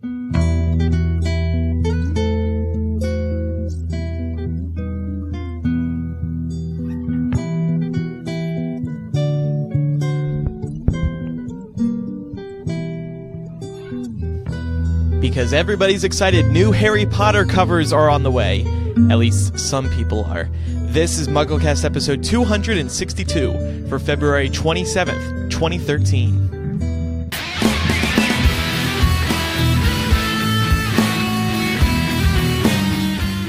Because everybody's excited, new Harry Potter covers are on the way. At least some people are. This is MuggleCast episode 262 for February 27th, 2013.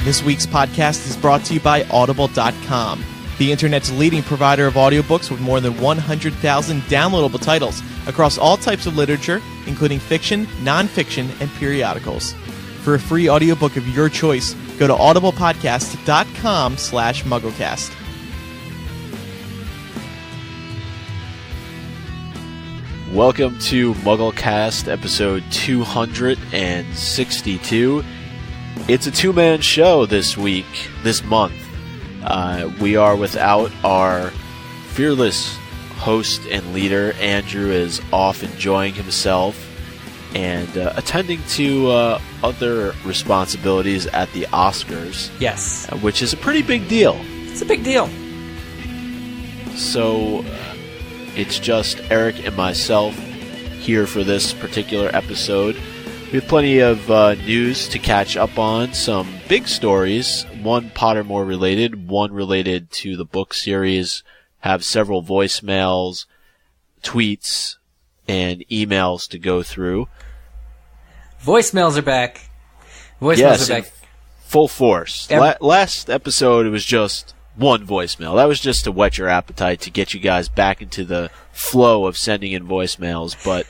This week's podcast is brought to you by Audible.com, the internet's leading provider of audiobooks with more than 100,000 downloadable titles across all types of literature, including fiction, nonfiction, and periodicals. For a free audiobook of your choice, go to audiblepodcast.com/MuggleCast. Welcome to MuggleCast episode 262. It's a two-man show this month. We are without our fearless host and leader. Andrew is off enjoying himself and attending to other responsibilities at the Oscars. Yes. Which is a pretty big deal. It's a big deal. So it's just Eric and myself here for this particular episode. We have plenty of news to catch up on, some big stories, one Pottermore related, one related to the book series, have several voicemails, tweets, and emails to go through. Voicemails are back. Yes, are back. Full force. Last episode, it was just one voicemail. That was just to whet your appetite, to get you guys back into the flow of sending in voicemails, but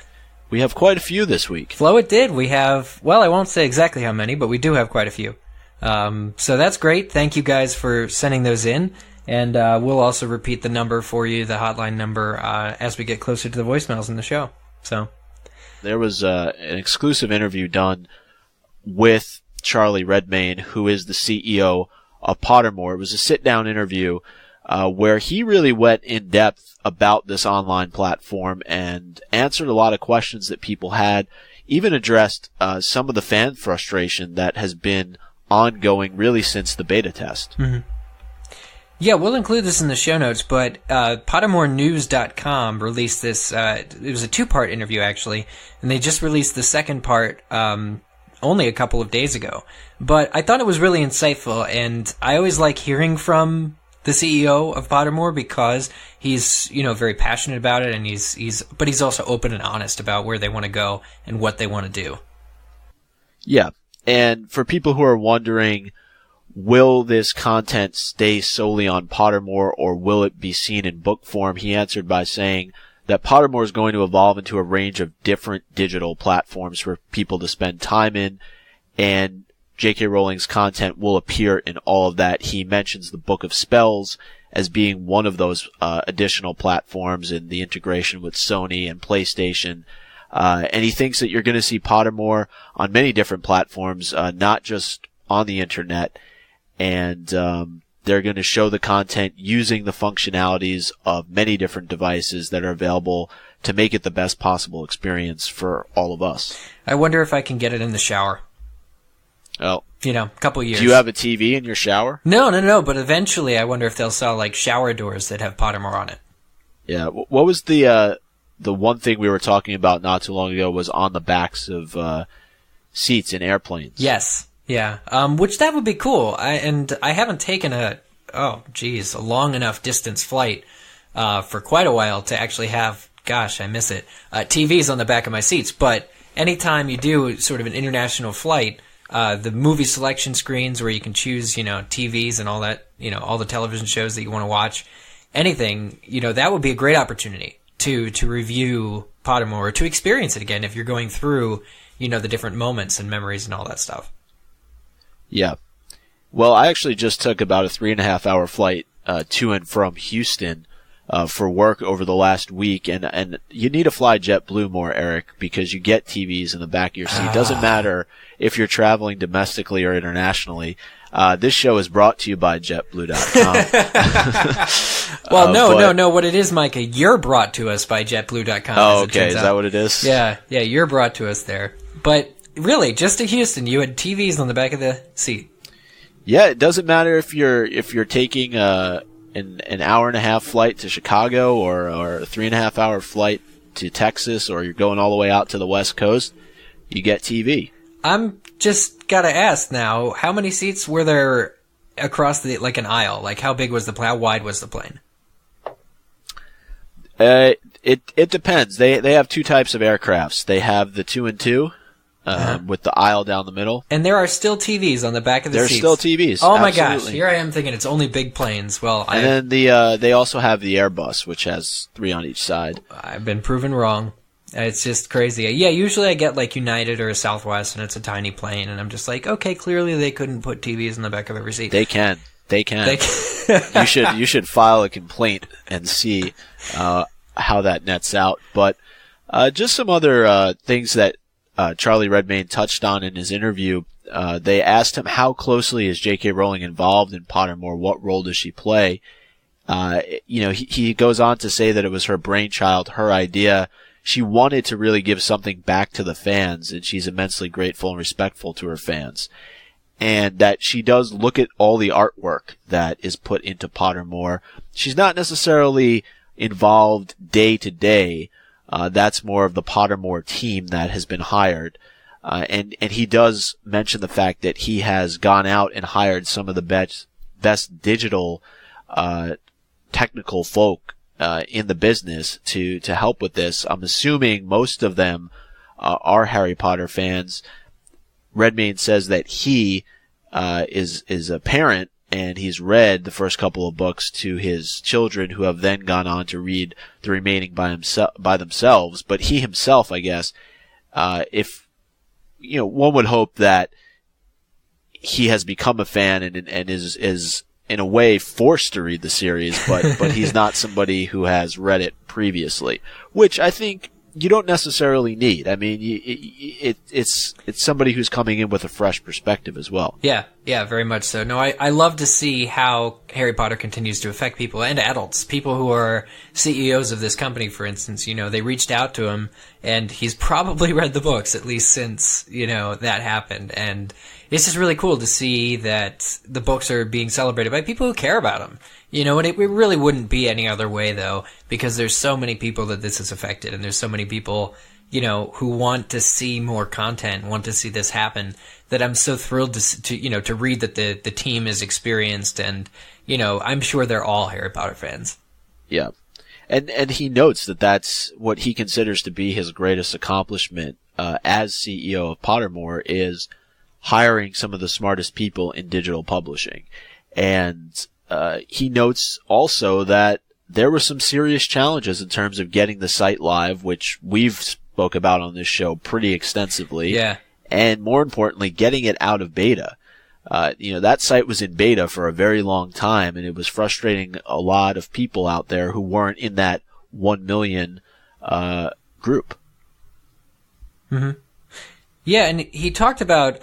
we have quite a few this week. Flow it did. We have, well, I won't say exactly how many, but we do have quite a few. So that's great. Thank you guys for sending those in. And we'll also repeat the number for you, the hotline number, as we get closer to the voicemails in the show. So there was an exclusive interview done with Charlie Redmayne, who is the CEO of Pottermore. It was a sit-down interview where he really went in depth about this online platform and answered a lot of questions that people had, even addressed some of the fan frustration that has been ongoing really since the beta test. Mm-hmm. Yeah, we'll include this in the show notes, but PottermoreNews.com released this, it was a two-part interview, actually, and they just released the second part only a couple of days ago. But I thought it was really insightful, and I always like hearing from the CEO of Pottermore because he's, very passionate about it, and but he's also open and honest about where they want to go and what they want to do. Yeah, and for people who are wondering, will this content stay solely on Pottermore, or will it be seen in book form? He answered by saying that Pottermore is going to evolve into a range of different digital platforms for people to spend time in, and J.K. Rowling's content will appear in all of that. He mentions the Book of Spells as being one of those additional platforms in the integration with Sony and PlayStation. And he thinks that you're going to see Pottermore on many different platforms, not just on the internet. And they're going to show the content using the functionalities of many different devices that are available to make it the best possible experience for all of us. I wonder if I can get it in the shower. Oh. A couple years. Do you have a TV in your shower? No, but eventually I wonder if they'll sell, shower doors that have Pottermore on it. Yeah. What was the one thing we were talking about not too long ago was on the backs of seats in airplanes? Yes. Yeah, which that would be cool. I haven't taken a long enough distance flight for quite a while to actually have, gosh, I miss it, TVs on the back of my seats. But anytime you do sort of an international flight, the movie selection screens where you can choose, TVs and all that, all the television shows that you want to watch, anything, that would be a great opportunity to review Pottermore, or to experience it again if you're going through, the different moments and memories and all that stuff. Yeah. Well, I actually just took about a 3.5-hour flight to and from Houston for work over the last week, and you need to fly JetBlue more, Eric, because you get TVs in the back of your seat. It doesn't matter if you're traveling domestically or internationally. This show is brought to you by JetBlue.com. Well, no. What it is, Micah, you're brought to us by JetBlue.com. Oh, okay. Is that what it is? Yeah, you're brought to us there. But Really, just to Houston, you had TVs on the back of the seat. Yeah, it doesn't matter if you're taking an hour and a half flight to Chicago or a 3.5 hour flight to Texas, or you're going all the way out to the West Coast, you get TV. I'm just gotta ask now, how many seats were there across an aisle? Like, how big was the plane? How wide was the plane? It depends. They have two types of aircrafts. They have the 2 and 2. With the aisle down the middle. And there are still TVs on the back of the seats. There's still TVs. Oh my absolutely. gosh, here I am thinking it's only big planes. Well, and then they also have the Airbus, which has 3 on each side. I've been proven wrong. It's just crazy. Yeah, usually I get like United or a Southwest, and it's a tiny plane, and I'm just like, okay, clearly they couldn't put TVs in the back of every seat. They can. You should file a complaint and see how that nets out. But just some other things that Charlie Redmayne touched on in his interview. They asked him, how closely is J.K. Rowling involved in Pottermore? What role does she play? He goes on to say that it was her brainchild, her idea. She wanted to really give something back to the fans, and she's immensely grateful and respectful to her fans. And that she does look at all the artwork that is put into Pottermore. She's not necessarily involved day to day. That's more of the Pottermore team that has been hired. And he does mention the fact that he has gone out and hired some of the best digital, technical folk, in the business to help with this. I'm assuming most of them, are Harry Potter fans. Redmayne says that he, is a parent, and he's read the first couple of books to his children, who have then gone on to read the remaining by themselves. But he himself, I guess, one would hope that he has become a fan and is in a way forced to read the series, but he's not somebody who has read it previously, which I think you don't necessarily need. I mean, it's somebody who's coming in with a fresh perspective as well. Yeah, very much so. No, I love to see how Harry Potter continues to affect people and adults. People who are CEOs of this company, for instance, they reached out to him, and he's probably read the books, at least since, that happened. And it's just really cool to see that the books are being celebrated by people who care about them. And it really wouldn't be any other way, though, because there's so many people that this has affected, and there's so many people, who want to see more content, want to see this happen, that I'm so thrilled to read that the team is experienced, and, I'm sure they're all Harry Potter fans. Yeah. And he notes that that's what he considers to be his greatest accomplishment, as CEO of Pottermore, is hiring some of the smartest people in digital publishing. And he notes also that there were some serious challenges in terms of getting the site live, which we've spoke about on this show pretty extensively. Yeah. And more importantly, getting it out of beta. That site was in beta for a very long time, and it was frustrating a lot of people out there who weren't in that 1 million group. Mm-hmm. Yeah, and he talked about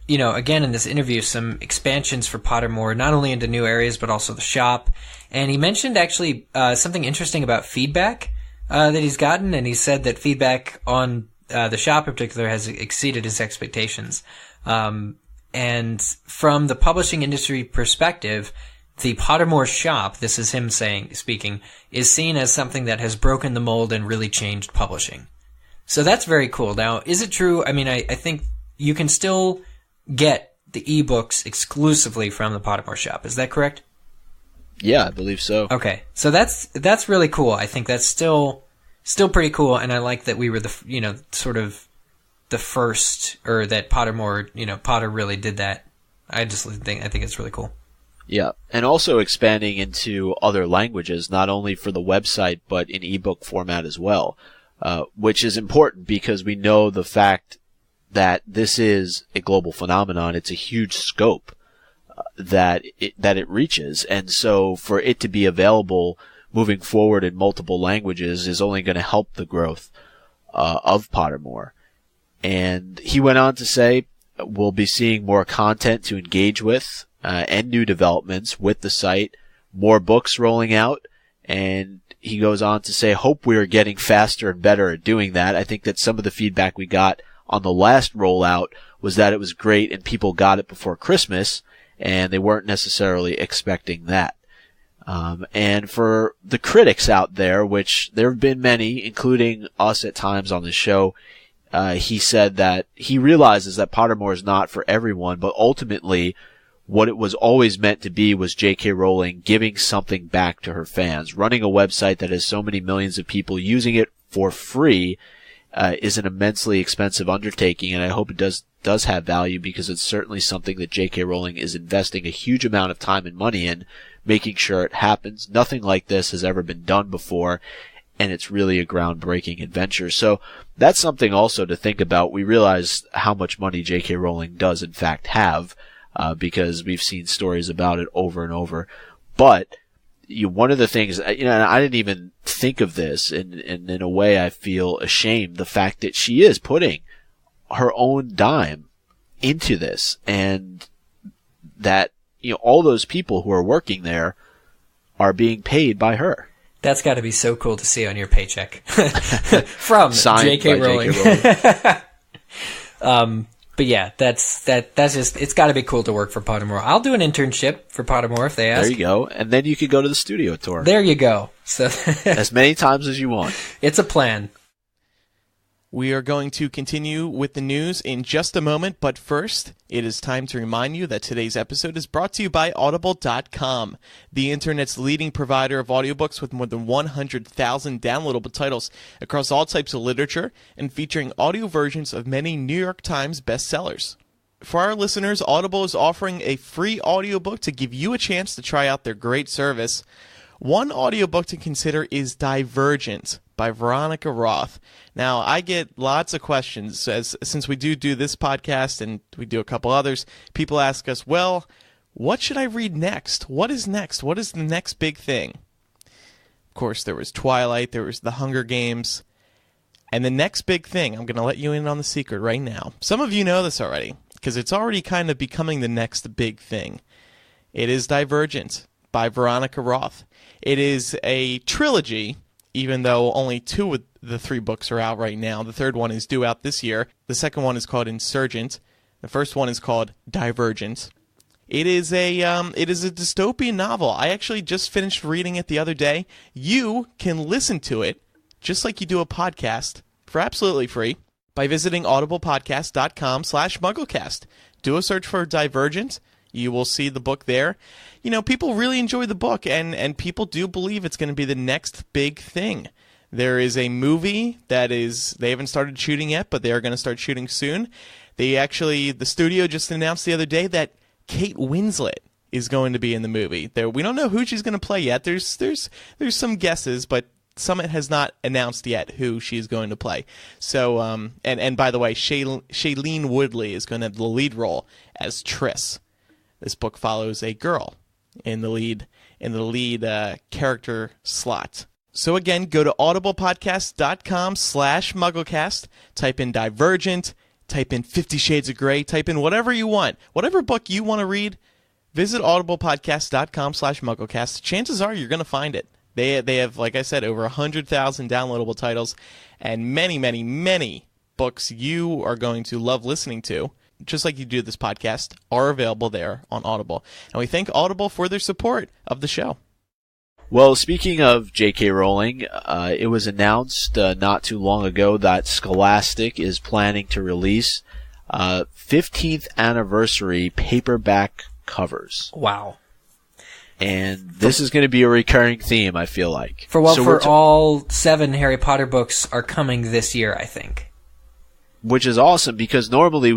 again in this interview, some expansions for Pottermore, not only into new areas, but also the shop. And he mentioned actually something interesting about feedback that he's gotten, and he said that feedback on the shop in particular has exceeded his expectations. And from the publishing industry perspective, the Pottermore shop, this is him speaking, is seen as something that has broken the mold and really changed publishing. So that's very cool. Now, is it true? I mean, I think you can still get the ebooks exclusively from the Pottermore shop. Is that correct? Yeah, I believe so. Okay. So that's really cool. I think that's still pretty cool, and I like that we were sort of the first, or that Pottermore, Potter really did that. I think it's really cool. Yeah, and also expanding into other languages, not only for the website, but in ebook format as well, which is important because we know the fact that this is a global phenomenon. It's a huge scope that it reaches, and so for it to be available moving forward in multiple languages is only going to help the growth of Pottermore. And he went on to say, we'll be seeing more content to engage with, and new developments with the site, more books rolling out, and he goes on to say, hope we are getting faster and better at doing that. I think that some of the feedback we got on the last rollout was that it was great and people got it before Christmas, and they weren't necessarily expecting that. And for the critics out there, which there have been many, including us at times on the show, he said that he realizes that Pottermore is not for everyone, but ultimately what it was always meant to be was J.K. Rowling giving something back to her fans. Running a website that has so many millions of people using it for free is an immensely expensive undertaking, and I hope it does have value, because it's certainly something that J.K. Rowling is investing a huge amount of time and money in, making sure it happens. Nothing like this has ever been done before, and it's really a groundbreaking adventure. So that's something also to think about. We realize how much money J.K. Rowling does in fact have, because we've seen stories about it over and over. But one of the things, and I didn't even think of this, and in a way I feel ashamed, the fact that she is putting her own dime into this, and that, all those people who are working there are being paid by her. That's got to be so cool to see on your paycheck from J.K. Rowling. But yeah, that's just, it's got to be cool to work for Pottermore. I'll do an internship for Pottermore if they ask. There you go. And then you could go to the studio tour. There you go. So as many times as you want. It's a plan. We are going to continue with the news in just a moment, but first, it is time to remind you that today's episode is brought to you by Audible.com, the internet's leading provider of audiobooks with more than 100,000 downloadable titles across all types of literature and featuring audio versions of many New York Times bestsellers. For our listeners, Audible is offering a free audiobook to give you a chance to try out their great service. One audiobook to consider is Divergent by Veronica Roth. Now, I get lots of questions, since we do this podcast and we do a couple others. People ask us, well, what should I read next? What is next? What is the next big thing? Of course, there was Twilight, there was The Hunger Games, and the next big thing, I'm going to let you in on the secret right now. Some of you know this already, because it's already kind of becoming the next big thing. It is Divergent by Veronica Roth. It is a trilogy, even though only 2 of the 3 books are out right now. The third one is due out this year. The second one is called Insurgent. The first one is called Divergent. It is a dystopian novel. I actually just finished reading it the other day. You can listen to it, just like you do a podcast, for absolutely free, by visiting audiblepodcast.com/MuggleCast. Do a search for Divergent. You will see the book there. People really enjoy the book, and people do believe it's going to be the next big thing. There is a movie they haven't started shooting yet, but they are going to start shooting soon. The studio just announced the other day that Kate Winslet is going to be in the movie. We don't know who she's going to play yet. There's some guesses, but Summit has not announced yet who she's going to play. So, and by the way, Shailene Woodley is going to have the lead role as Triss. This book follows a girl in the lead character slot. So again, go to audiblepodcast.com/MuggleCast, type in Divergent, type in 50 Shades of Grey, type in whatever you want. Whatever book you want to read, visit audiblepodcast.com/MuggleCast. Chances are you're going to find it. They have, like I said, over 100,000 downloadable titles, and many, many, many books you are going to love listening to, just like you do this podcast, are available there on Audible. And we thank Audible for their support of the show. Well, speaking of J.K. Rowling, it was announced not too long ago that Scholastic is planning to release 15th anniversary paperback covers. Wow. And this is going to be a recurring theme, I feel like. All 7 Harry Potter books are coming this year, I think. Which is awesome, because normally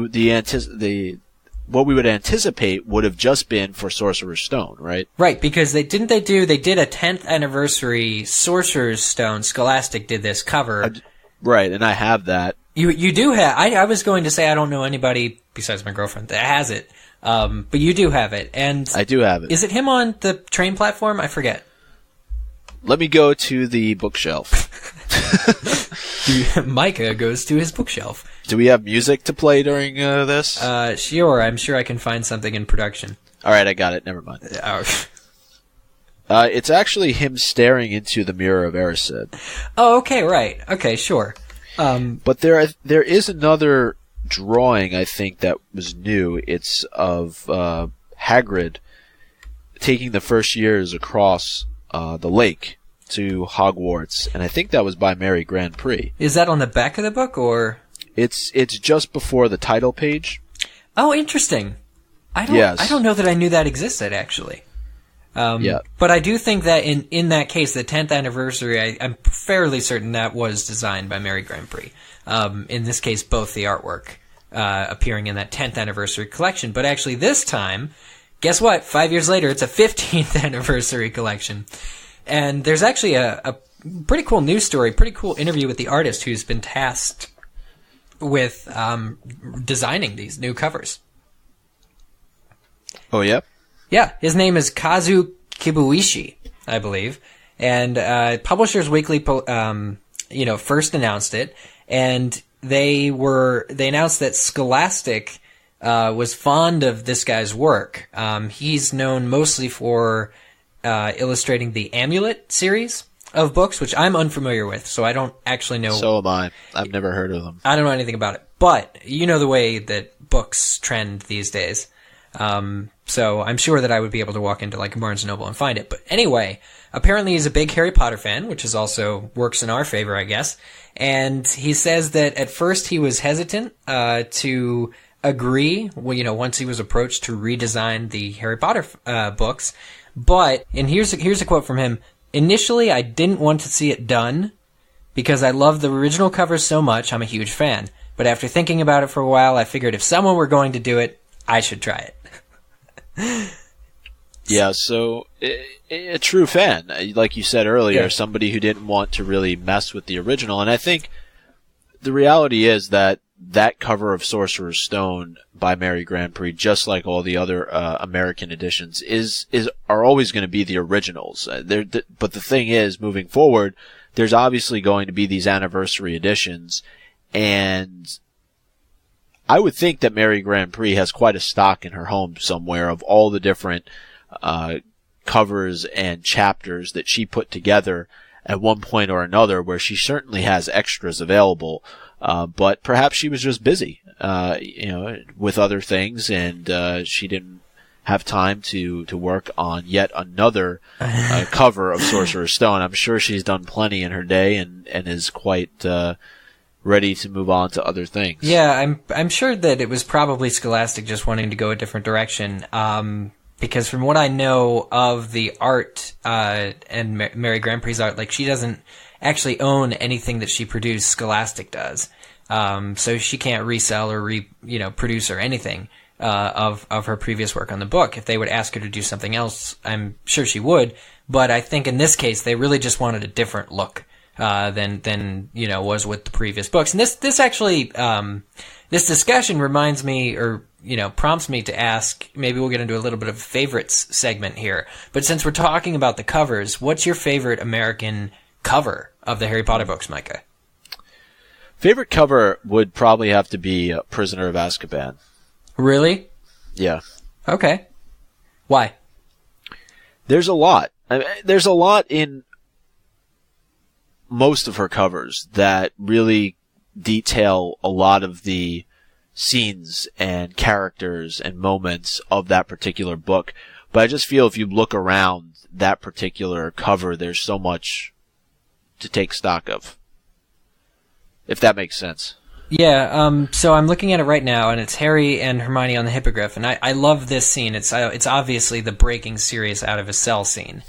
what we would anticipate would have just been for Sorcerer's Stone, right? Right, because they did a 10th anniversary Sorcerer's Stone. Scholastic did this cover. Right, and I have that. You do have. I was going to say I don't know anybody besides my girlfriend that has it, but you do have it, and I do have it. Is it him on the train platform? I forget. Let me go to the bookshelf. Micah goes to his bookshelf. Do we have music to play during this? Sure. I'm sure I can find something in production. All right, I got it. Never mind. It's actually him staring into the mirror of Erised. Oh, okay, right. Okay, sure. But there is another drawing, I think, that was new. It's of Hagrid taking the first years across the lake to Hogwarts, and I think that was by Mary Grand Prix. Is that on the back of the book, or? It's just before the title page. Oh, interesting. I don't know that I knew that existed, actually. Yeah. But I do think that in that case, the 10th anniversary, I'm fairly certain that was designed by Mary Grand Prix. In this case, both the artwork appearing in that 10th anniversary collection. But actually this time, guess what? 5 years later, it's a 15th anniversary collection. And there's actually a pretty cool news story, pretty cool interview with the artist who's been tasked with designing these new covers. Oh, yeah? Yeah, his name is Kazu Kibuishi, I believe. And Publishers Weekly first announced it, and they announced that Scholastic was fond of this guy's work. He's known mostly for illustrating the Amulet series of books, which I'm unfamiliar with, so I don't actually know. So am I. I've never heard of them. I don't know anything about it. But you know the way that books trend these days. So I'm sure that I would be able to walk into like Barnes & Noble and find it. But anyway, apparently he's a big Harry Potter fan, which is also works in our favor, I guess. And he says that at first he was hesitant to agree, once he was approached to redesign the Harry Potter books. But, and here's a quote from him, "Initially, I didn't want to see it done because I love the original covers so much. I'm a huge fan. But after thinking about it for a while, I figured if someone were going to do it, I should try it." Yeah, so a true fan, like you said earlier, Yeah. somebody who didn't want to really mess with the original. And I think the reality is that cover of Sorcerer's Stone by Mary Grand Prix, just like all the other American editions, are always going to be the originals. But the thing is, moving forward, there's obviously going to be these anniversary editions, and I would think that Mary Grand Prix has quite a stock in her home somewhere of all the different covers and chapters that she put together at one point or another, where she certainly has extras available. But perhaps she was just busy, with other things, and she didn't have time to work on yet another cover of Sorcerer's Stone. I'm sure she's done plenty in her day and is quite ready to move on to other things. Yeah, I'm sure that it was probably Scholastic just wanting to go a different direction. Because from what I know of the art and Mary Grand Prix's art, like, she doesn't actually own anything that she produced. Scholastic does, so she can't resell or produce or anything of her previous work on the book. If they would ask her to do something else, I'm sure she would. But I think in this case, they really just wanted a different look than was with the previous books. And this actually this discussion reminds me, or prompts me to ask, maybe we'll get into a little bit of a favorites segment here. But since we're talking about the covers, what's your favorite American cover of the Harry Potter books, Micah? Favorite cover would probably have to be Prisoner of Azkaban. Really? Yeah. Okay. Why? There's a lot. There's a lot in most of her covers that really detail a lot of the scenes and characters and moments of that particular book. But I just feel if you look around that particular cover, there's so much to take stock of. If that makes sense. Yeah, so I'm looking at it right now, and it's Harry and Hermione on the Hippogriff, and I love this scene. It's obviously the breaking Sirius out of his cell scene.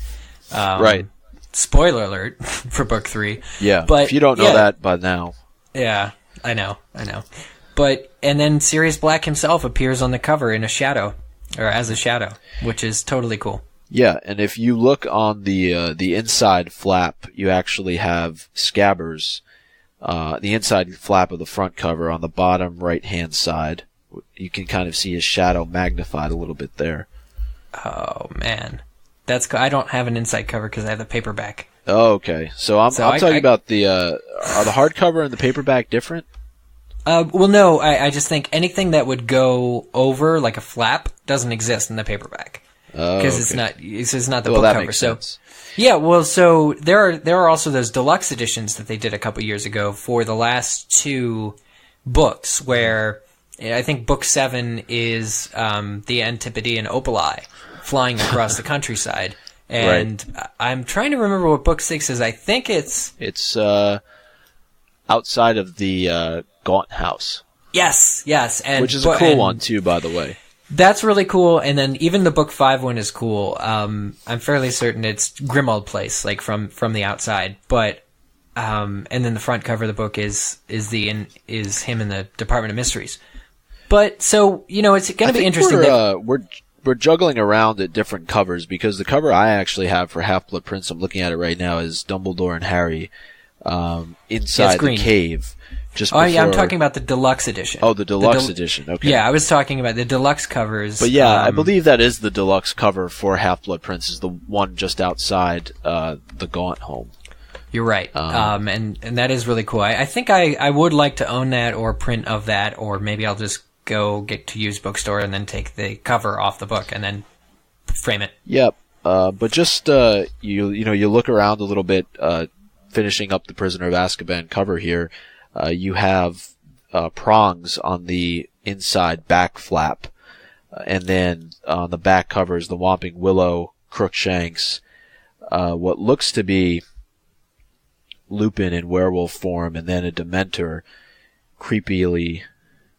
Right. Spoiler alert for book 3. Yeah, but if you don't know that by now. Yeah, I know. And then Sirius Black himself appears on the cover in a shadow, or as a shadow, which is totally cool. Yeah, and if you look on the inside flap, you actually have Scabbers. The inside flap of the front cover on the bottom right-hand side. You can kind of see his shadow magnified a little bit there. Oh, man. That's I don't have an inside cover because I have the paperback. Oh, okay. So I'm talking about the are the hardcover and the paperback different? Well, no. I just think anything that would go over like a flap doesn't exist in the paperback because it's not the book that cover. Makes so sense. yeah, well, so there are also those deluxe editions that they did a couple years ago for the last 2 books where I think book 7 is the Antipodean Opali flying across the countryside. And right. I'm trying to remember what book 6 is. I think it's outside of the Gaunt House. Yes, and which is a cool one too, by the way. That's really cool. And then even the book 5 one is cool. I'm fairly certain it's Grimmauld Place, like from the outside. But and then the front cover of the book is him in the Department of Mysteries. But so it's going to be interesting. We're juggling around at different covers because the cover I actually have for Half-Blood Prince, I'm looking at it right now, is Dumbledore and Harry inside the cave. I'm talking about the deluxe edition. Oh, the deluxe edition. Okay. Yeah, I was talking about the deluxe covers. But yeah, I believe that is the deluxe cover for Half-Blood Prince, is the one just outside the Gaunt home. You're right. And that is really cool. I think I would like to own that or print of that, or maybe I'll just go get to used bookstore and then take the cover off the book and then frame it. Yep. But just you look around a little bit, finishing up the Prisoner of Azkaban cover here. You have prongs on the inside back flap, and then on the back cover is the Whomping Willow, Crookshanks, what looks to be Lupin in werewolf form, and then a Dementor creepily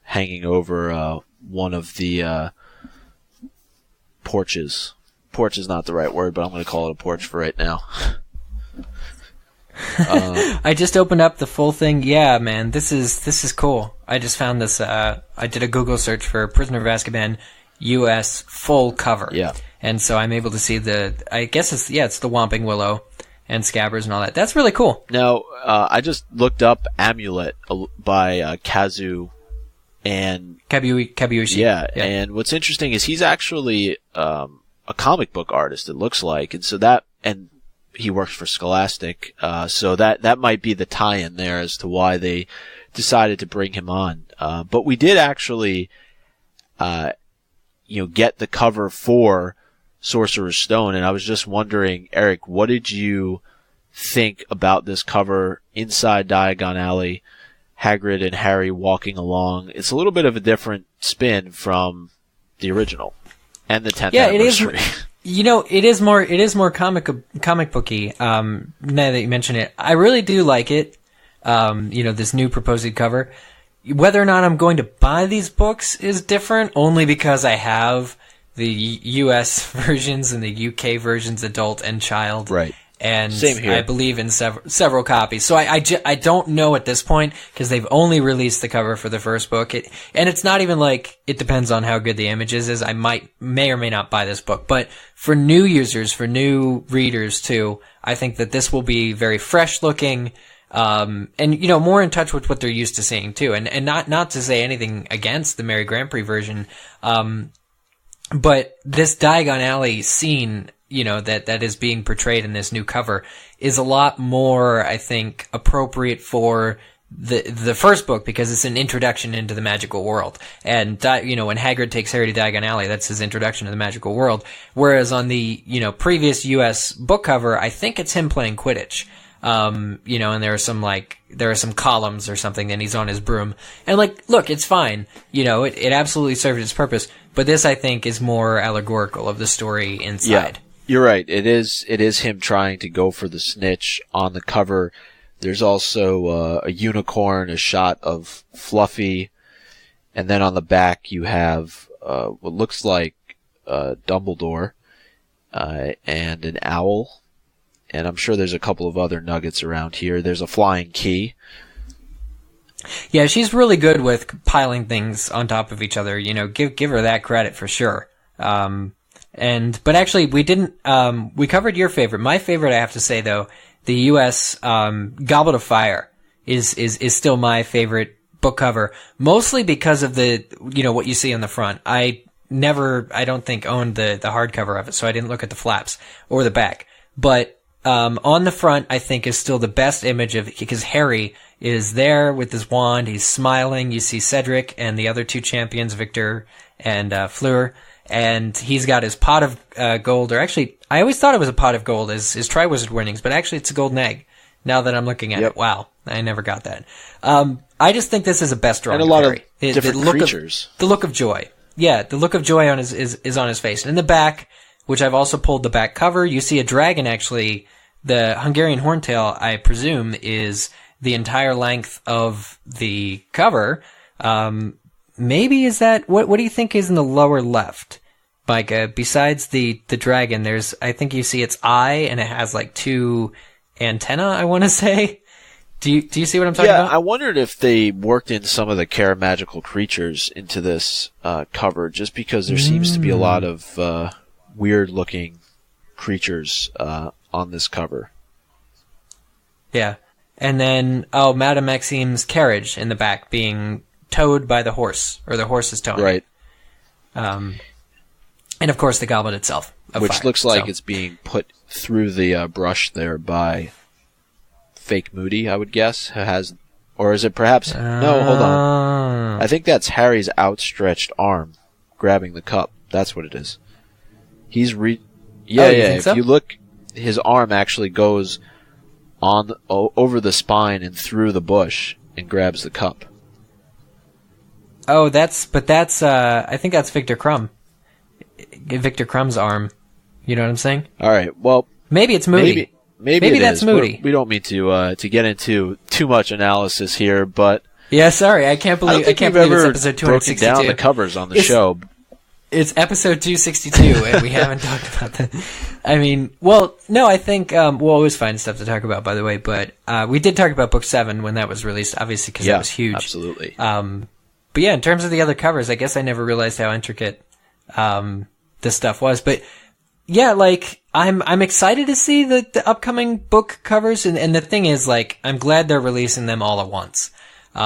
hanging over one of the porches. Porch is not the right word, but I'm going to call it a porch for right now. I just opened up the full thing. Yeah, man, this is cool. I just found this. I did a Google search for Prisoner of Azkaban U.S. full cover. Yeah, and so I'm able to see I guess it's the Whomping Willow and Scabbers and all that. That's really cool. Now, I just looked up Amulet by Kazu and Kabuishi. Yeah, and what's interesting is he's actually a comic book artist. It looks like, and he works for Scholastic, so that might be the tie-in there as to why they decided to bring him on. But we did actually, get the cover for Sorcerer's Stone, and I was just wondering, Eric, what did you think about this cover inside Diagon Alley, Hagrid and Harry walking along? It's a little bit of a different spin from the original and the 10th anniversary. It is. It is more comic booky. Now that you mention it, I really do like it. This new proposed cover. Whether or not I'm going to buy these books is different, only because I have the U.S. versions and the U.K. versions, adult and child. Right. And same here. I believe in several copies. So I don't know at this point, because they've only released the cover for the first book. And it's not even like it depends on how good the images is. I may or may not buy this book. But for new users, for new readers too, I think that this will be very fresh looking, and more in touch with what they're used to seeing too. And not to say anything against the Mary Grand Prix version, but this Diagon Alley scene, that is being portrayed in this new cover is a lot more, I think, appropriate for the first book, because it's an introduction into the magical world. And, when Hagrid takes Harry to Diagon Alley, that's his introduction to the magical world. Whereas on the, previous US book cover, I think it's him playing Quidditch. And there are some columns or something, and he's on his broom. And look, it's fine. It absolutely served its purpose. But this, I think, is more allegorical of the story inside. Yeah. You're right. It is him trying to go for the snitch on the cover. There's also a unicorn, a shot of Fluffy, and then on the back you have what looks like Dumbledore and an owl. And I'm sure there's a couple of other nuggets around here. There's a flying key. Yeah, she's really good with piling things on top of each other. Give her that credit for sure. But actually, we didn't. We covered your favorite. My favorite, I have to say though, the U.S. Goblet of Fire is still my favorite book cover, mostly because of the what you see on the front. I don't think owned the hardcover of it, so I didn't look at the flaps or the back. But on the front, I think is still the best image of, because Harry is there with his wand. He's smiling. You see Cedric and the other two champions, Victor and Fleur. And he's got his pot of gold, or actually, I always thought it was a pot of gold as his Triwizard winnings, but actually it's a golden egg, now that I'm looking at it. Wow, I never got that. I just think this is a best drawing and a lot Harry. of different creatures. The look of joy. Yeah, the look of joy on is on his face. And in the back, which I've also pulled the back cover, you see a dragon actually. The Hungarian horntail, I presume, is the entire length of the cover. Maybe is that what do you think is in the lower left? Micah, besides the dragon, I think you see its eye and it has like two antennae, I want to say. Do you see what I'm talking about? Yeah, I wondered if they worked in some of the Magical creatures into this cover, just because there seems to be a lot of weird-looking creatures on this cover. Yeah. And then, Madame Maxime's carriage in the back being towed by the horse, or the horse is towing. Right. And of course the goblet itself. Which looks like it's being put through the brush there by Fake Moody, I would guess. Or is it perhaps... No, hold on. I think that's Harry's outstretched arm grabbing the cup. That's what it is. He's If you look, his arm actually goes over the spine and through the bush and grabs the cup. Oh, I think that's Victor Crumb. Victor Crumb's arm. You know what I'm saying? All right. Well, maybe it's Moody. Maybe that's Moody. We don't mean to get into too much analysis here, but yeah, sorry, I can't believe it's episode 262. Broken down the covers on the show. It's episode 262, and we haven't talked about that. I mean, well, no, I think we'll always find stuff to talk about, by the way. But we did talk about book 7 when that was released, obviously, because that was huge. Absolutely. But yeah, in terms of the other covers, I guess I never realized how intricate this stuff was. But yeah, like I'm excited to see the upcoming book covers, and the thing is, like, I'm glad they're releasing them all at once. They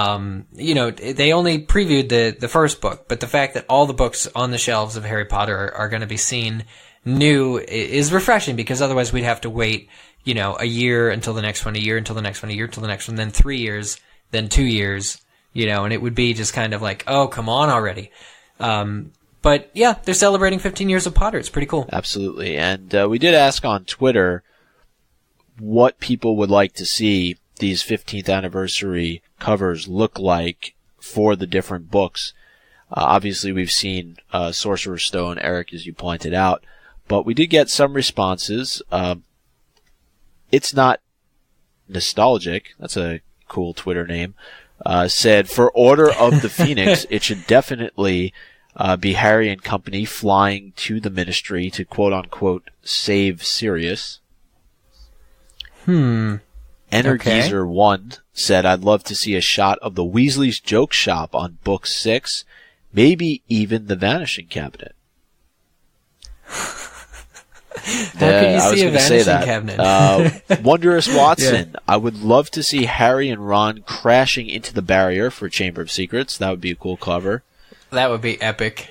only previewed the first book, but the fact that all the books on the shelves of Harry Potter are going to be seen new is refreshing, because otherwise we'd have to wait, a year until the next one, a year until the next one, a year until the next one, then 3 years, then 2 years, and it would be just kind of like, oh, come on already. But yeah, they're celebrating 15 years of Potter. It's pretty cool. Absolutely. And we did ask on Twitter what people would like to see these 15th anniversary covers look like for the different books. Obviously, we've seen Sorcerer's Stone, Eric, as you pointed out, but we did get some responses. It's not nostalgic. That's a cool Twitter name. Said, for Order of the Phoenix, it should definitely be Harry and company flying to the Ministry to quote-unquote save Sirius. Energizer 1 said, I'd love to see a shot of the Weasley's joke shop on book 6, maybe even the Vanishing Cabinet. How could you see a Vanishing Cabinet? Wondrous Watson, I would love to see Harry and Ron crashing into the barrier for Chamber of Secrets. That would be a cool cover. That would be epic.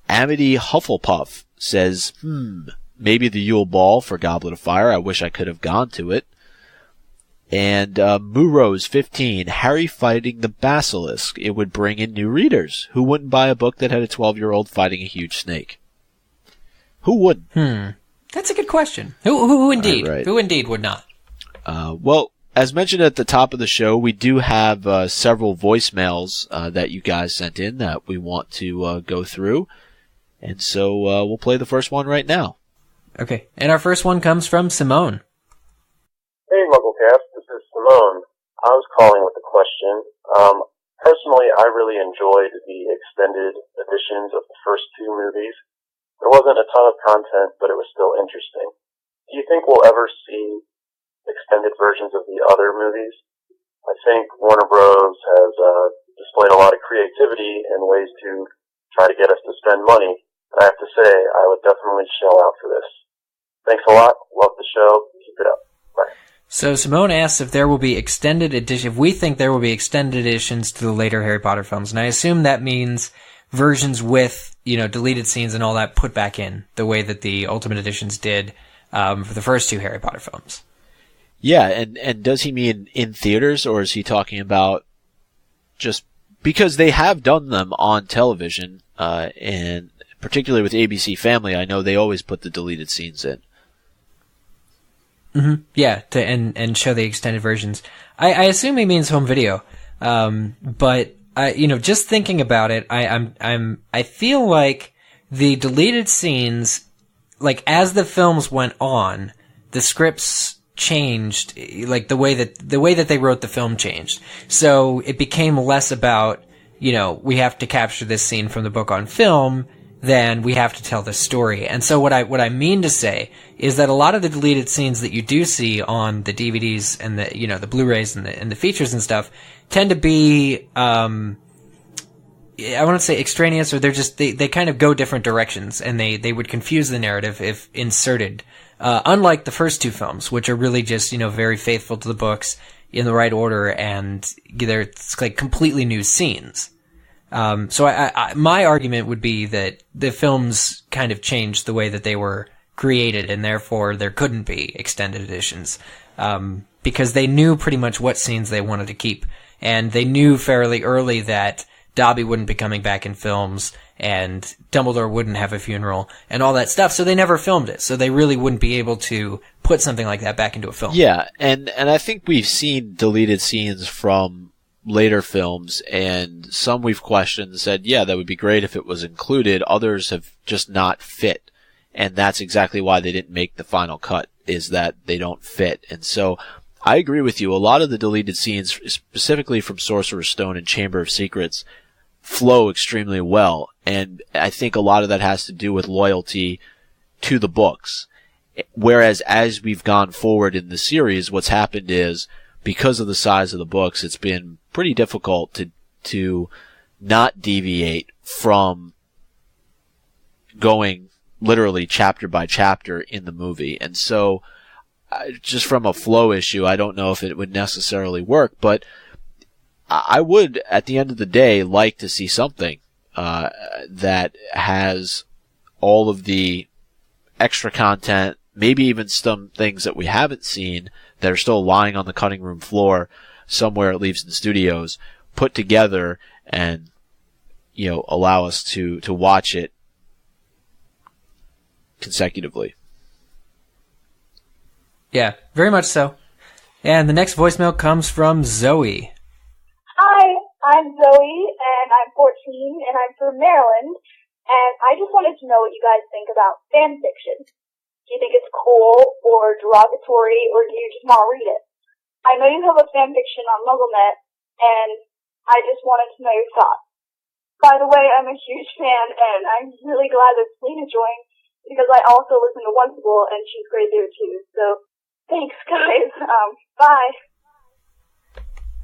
Amity Hufflepuff says, maybe the Yule Ball for Goblet of Fire. I wish I could have gone to it. And Murose 15, Harry fighting the Basilisk. It would bring in new readers. Who wouldn't buy a book that had a 12-year-old fighting a huge snake? Who wouldn't? That's a good question. Who indeed? Right. Who indeed would not? Well, as mentioned at the top of the show, we do have several voicemails that you guys sent in that we want to go through. And so we'll play the first one right now. Okay. And our first one comes from Simone. Hey, MuggleCast. This is Simone. I was calling with a question. Personally, I really enjoyed the extended editions of the first 2 movies. There wasn't a ton of content, but it was still interesting. Do you think we'll ever see extended versions of the other movies? I think Warner Bros. Has displayed a lot of creativity and ways to try to get us to spend money. And I have to say, I would definitely shell out for this. Thanks a lot. Love the show. Keep it up. Bye. So Simone asks if there will be if we think there will be extended editions to the later Harry Potter films. And I assume that means versions with, deleted scenes and all that put back in, the way that the Ultimate Editions did for the first 2 Harry Potter films. Yeah, and does he mean in theaters, or is he talking about just because they have done them on television, and particularly with ABC Family, I know they always put the deleted scenes in. Mm-hmm. Yeah, and show the extended versions. I assume he means home video. But just thinking about it, I feel like the deleted scenes, like as the films went on, the scripts changed, like the way that they wrote the film changed. So it became less about, we have to capture this scene from the book on film than we have to tell the story. And so what I mean to say is that a lot of the deleted scenes that you do see on the DVDs and the Blu-rays and the features and stuff tend to be, I want to say extraneous, or they kind of go different directions, and they would confuse the narrative if inserted. Unlike the first two films, which are really just, very faithful to the books in the right order, and it's like completely new scenes. So my argument would be that the films kind of changed the way that they were created, and therefore there couldn't be extended editions, because they knew pretty much what scenes they wanted to keep, and they knew fairly early that Dobby wouldn't be coming back in films, and Dumbledore wouldn't have a funeral, and all that stuff, so they never filmed it, so they really wouldn't be able to put something like that back into a film. Yeah, and I think we've seen deleted scenes from later films, and some we've questioned and said, yeah, that would be great if it was included. Others have just not fit, and that's exactly why they didn't make the final cut, is that they don't fit. And so I agree with you. A lot of the deleted scenes, specifically from Sorcerer's Stone and Chamber of Secrets, flow extremely well, and I think a lot of that has to do with loyalty to the books. Whereas as we've gone forward in the series, what's happened is, because of the size of the books, it's been pretty difficult to not deviate from going literally chapter by chapter in the movie. And so, just from a flow issue, I don't know if it would necessarily work, but I would, at the end of the day, like to see something that has all of the extra content, maybe even some things that we haven't seen that are still lying on the cutting room floor somewhere at Leavesden Studios, put together and, allow us to watch it consecutively. Yeah, very much so. And the next voicemail comes from Zoe. Hi, I'm Zoe, and I'm 14, and I'm from Maryland, and I just wanted to know what you guys think about fan fiction. Do you think it's cool or derogatory, or do you just want to read it? I know you have a fan fiction on MuggleNet, and I just wanted to know your thoughts. By the way, I'm a huge fan, and I'm really glad that Selena joined, because I also listen to One School, and she's great there too. So, thanks, guys. Bye.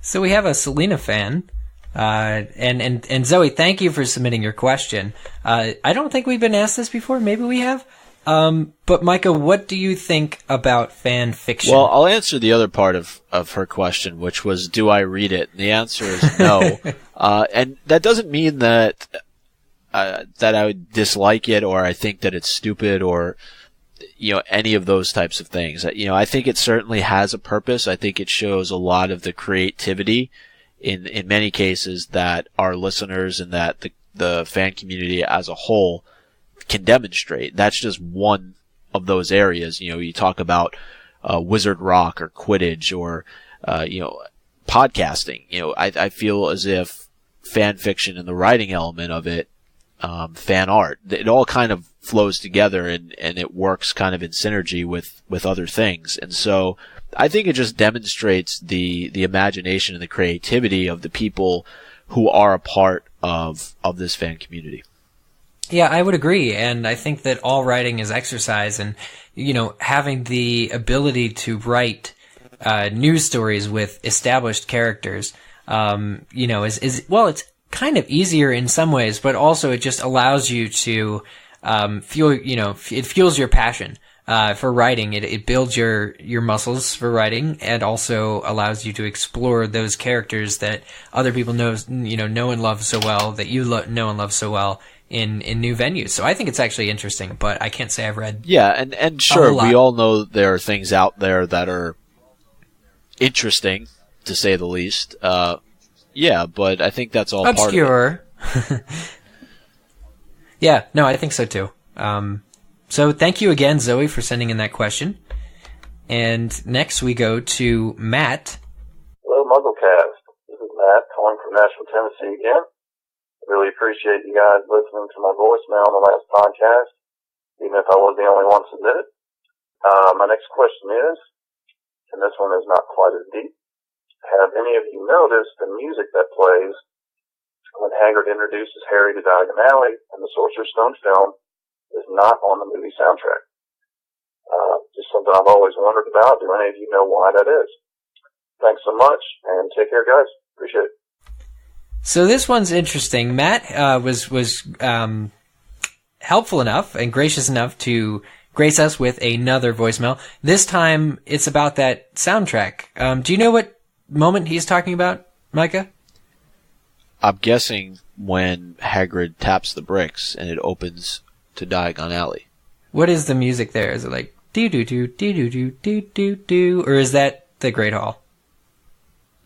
So we have a Selena fan, and Zoe, thank you for submitting your question. I don't think we've been asked this before. Maybe we have. But Micah, what do you think about fan fiction? Well, I'll answer the other part of her question, which was, do I read it? And the answer is no. And that doesn't mean that I would dislike it, or I think that it's stupid, or any of those types of things. I think it certainly has a purpose. I think it shows a lot of the creativity in many cases that our listeners and that the fan community as a whole can demonstrate. That's just one of those areas. You talk about Wizard Rock or Quidditch or podcasting. I feel as if fan fiction and the writing element of it, fan art, it all kind of flows together and it works kind of in synergy with other things. And so I think it just demonstrates the imagination and the creativity of the people who are a part of this fan community. Yeah, I would agree, and I think that all writing is exercise, and having the ability to write news stories with established characters, it's kind of easier in some ways, but also it just allows you to it fuels your passion for writing. It builds your muscles for writing, and also allows you to explore those characters that other people know and love so well, that you know and love so well in new venues. So I think it's actually interesting, but I can't say I've read. Yeah, and sure, we all know there are things out there that are interesting, to say the least. Yeah, but I think that's all obscure. Part of it. Yeah, no, I think so too. So thank you again, Zoe, for sending in that question. And next we go to Matt. Hello, MuggleCast. This is Matt, calling from Nashville, Tennessee again. I really appreciate you guys listening to my voicemail on the last podcast, even if I was the only one submitted. My next question is, and this one is not quite as deep, have any of you noticed the music that plays when Hagrid introduces Harry to Diagon Alley and the Sorcerer's Stone film is not on the movie soundtrack? Just something I've always wondered about. Do any of you know why that is? Thanks so much, and take care, guys. Appreciate it. So this one's interesting. Matt was helpful enough and gracious enough to grace us with another voicemail. This time, it's about that soundtrack. Do you know what moment he's talking about, Micah? I'm guessing when Hagrid taps the bricks and it opens to Diagon Alley. What is the music there? Is it like do-do-do, do-do-do, do-do-do, or is that the Great Hall?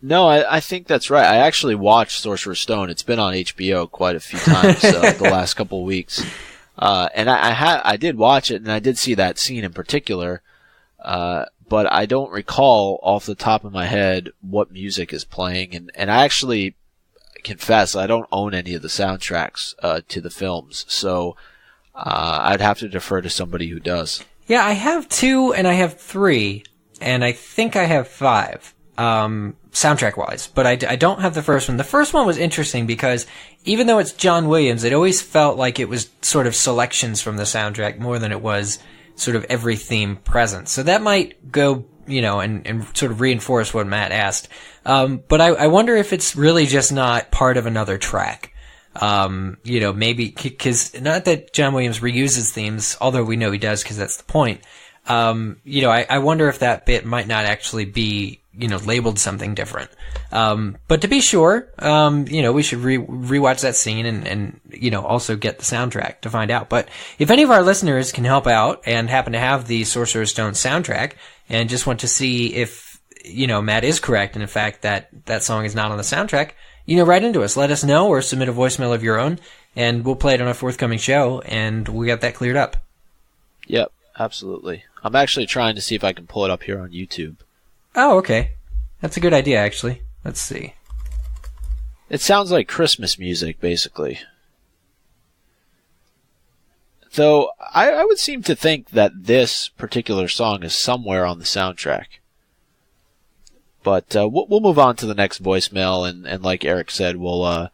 No, I think that's right. I actually watched Sorcerer's Stone. It's been on HBO quite a few times the last couple of weeks. And I did watch it, and I did see that scene in particular, but I don't recall off the top of my head what music is playing. And I actually confess I don't own any of the soundtracks to the films, so I'd have to defer to somebody who does. Yeah, I have 2 and I have 3, and I think I have 5. Soundtrack-wise, but I don't have the first one. The first one was interesting because even though it's John Williams, it always felt like it was sort of selections from the soundtrack more than it was sort of every theme present. So that might go, and sort of reinforce what Matt asked. But I wonder if it's really just not part of another track. Maybe, cause not that John Williams reuses themes, although we know he does cause that's the point. I wonder if that bit might not actually be, labeled something different. But to be sure, we should rewatch that scene and also get the soundtrack to find out. But if any of our listeners can help out and happen to have the Sorcerer's Stone soundtrack and just want to see if, Matt is correct and in fact that song is not on the soundtrack, write into us, let us know, or submit a voicemail of your own and we'll play it on a forthcoming show and we'll get that cleared up. Yep, absolutely. I'm actually trying to see if I can pull it up here on YouTube. Oh, okay. That's a good idea, actually. Let's see. It sounds like Christmas music, basically. Though, I would seem to think that this particular song is somewhere on the soundtrack. But we'll move on to the next voicemail, and like Eric said, we'll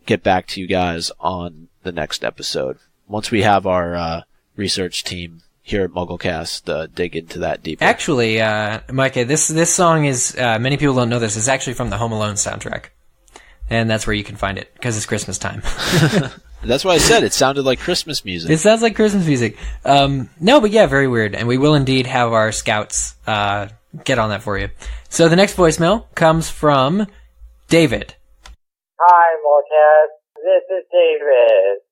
get back to you guys on the next episode. Once we have our research team here at MuggleCast dig into that deeper. Actually, Micah, this song is, many people don't know this, it's actually from the Home Alone soundtrack. And that's where you can find it, because it's Christmas time. That's why I said it sounded like Christmas music. It sounds like Christmas music. No, but yeah, very weird. And we will indeed have our scouts get on that for you. So the next voicemail comes from David. Hi, MuggleCast. This is David.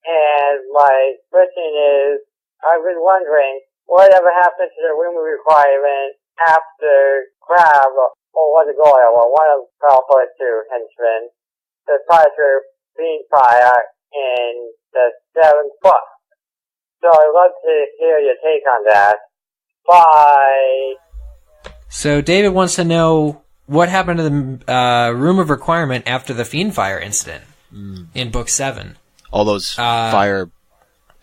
And my question is, I've been wondering, whatever happened to the room requirement after Crab, or was it Goyle, or one of Malfoy's 2 henchmen, decided to beam fire in the 7th book? So I'd love to hear your take on that. Bye! So David wants to know what happened to the room of requirement after the Fiend Fire incident in Book 7. All those fire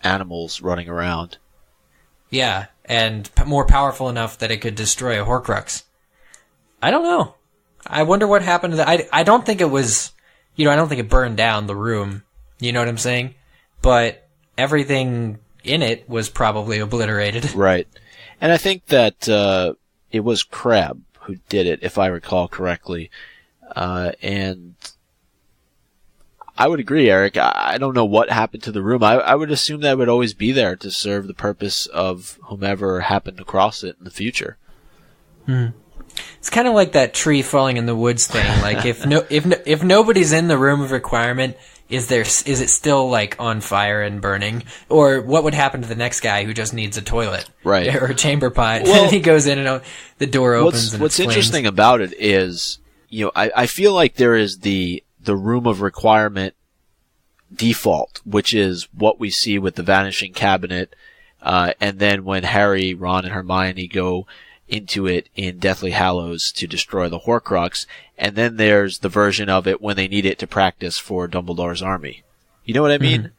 animals running around. Yeah, and more powerful enough that it could destroy a Horcrux. I don't know. I wonder what happened to that. I don't think it was, I don't think it burned down the room. You know what I'm saying? But everything in it was probably obliterated. Right. And I think that it was Crab who did it, if I recall correctly. And I would agree, Eric. I don't know what happened to the room. I would assume that it would always be there to serve the purpose of whomever happened to cross it in the future. It's kind of like that tree falling in the woods thing. Like if nobody's in the room of requirement, is it still like on fire and burning? Or what would happen to the next guy who just needs a toilet, right, or a chamber pot? Well, and he goes in and the door opens. What's interesting about it is, I feel like there is the room of requirement default, which is what we see with the Vanishing Cabinet, and then when Harry, Ron, and Hermione go into it in Deathly Hallows to destroy the Horcrux, and then there's the version of it when they need it to practice for Dumbledore's army. You know what I mean?